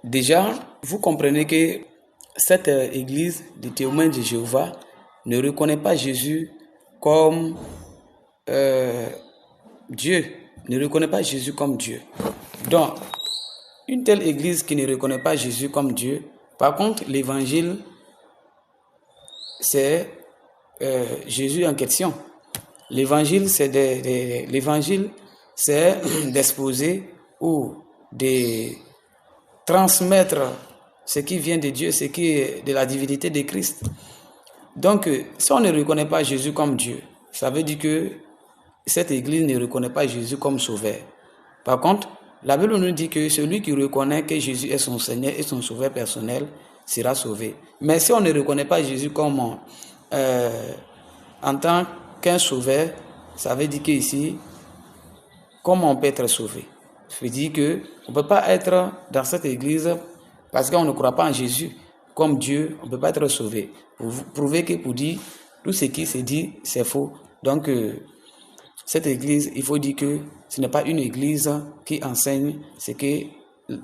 Déjà, vous comprenez que cette église des témoins de Jéhovah ne reconnaît pas Jésus comme Dieu, ne reconnaît pas Jésus comme Dieu. Donc, une telle église qui ne reconnaît pas Jésus comme Dieu, par contre, l'évangile, c'est Jésus en question. L'évangile, c'est d'exposer ou de transmettre ce qui vient de Dieu, ce qui est de la divinité de Christ. Donc, si on ne reconnaît pas Jésus comme Dieu, ça veut dire que cette église ne reconnaît pas Jésus comme sauveur. Par contre, la Bible nous dit que celui qui reconnaît que Jésus est son Seigneur et son sauveur personnel sera sauvé. Mais si on ne reconnaît pas Jésus comme en tant qu'un sauveur, ça veut dire qu'ici, comment on peut être sauvé? Ça veut dire qu'on ne peut pas être dans cette église parce qu'on ne croit pas en Jésus comme Dieu, on ne peut pas être sauvé. Pour prouver que pour dire tout ce qui se dit, c'est faux. Donc, cette église, il faut dire que ce n'est pas une église qui enseigne ce que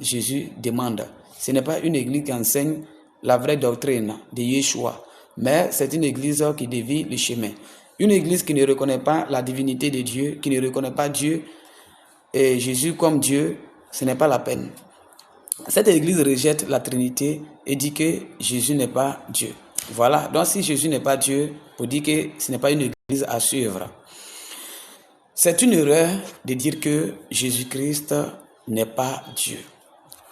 Jésus demande. Ce n'est pas une église qui enseigne la vraie doctrine de Yeshua, mais c'est une église qui dévie le chemin. Une église qui ne reconnaît pas la divinité de Dieu, qui ne reconnaît pas Dieu et Jésus comme Dieu, ce n'est pas la peine. Cette église rejette la Trinité et dit que Jésus n'est pas Dieu. Voilà, donc si Jésus n'est pas Dieu, pour dire que ce n'est pas une église à suivre. C'est une erreur de dire que Jésus-Christ n'est pas Dieu.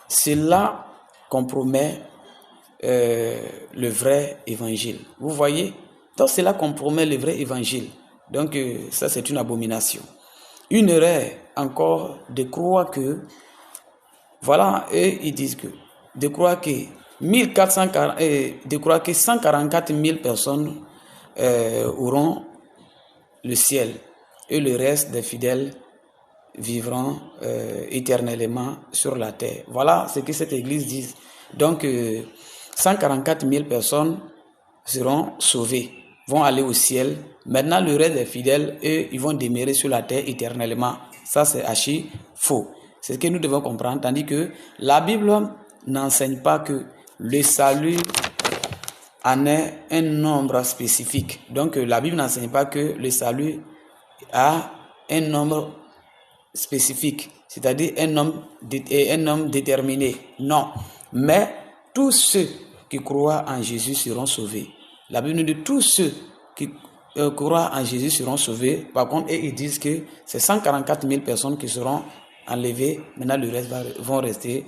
Cela compromet le vrai évangile. Vous voyez? Donc cela compromet le vrai évangile. Donc ça c'est une abomination. Une erreur encore de croire que, voilà, et ils disent que, de croire que 144 000 personnes auront le ciel et le reste des fidèles vivront éternellement sur la terre. Voilà ce que cette église dit. Donc 144 000 personnes seront sauvées, vont aller au ciel. Maintenant, le reste des fidèles, eux, ils vont demeurer sur la terre éternellement. Ça, c'est archi faux. C'est ce que nous devons comprendre. Tandis que la Bible n'enseigne pas que le salut en est un nombre spécifique. Donc, la Bible n'enseigne pas que le salut a un nombre spécifique, c'est-à-dire un nombre déterminé. Non. Mais tous ceux qui croient en Jésus seront sauvés. La Bible nous dit tous ceux qui croient en Jésus seront sauvés. Par contre, ils disent que c'est 144 000 personnes qui seront enlevées. Maintenant, le reste vont rester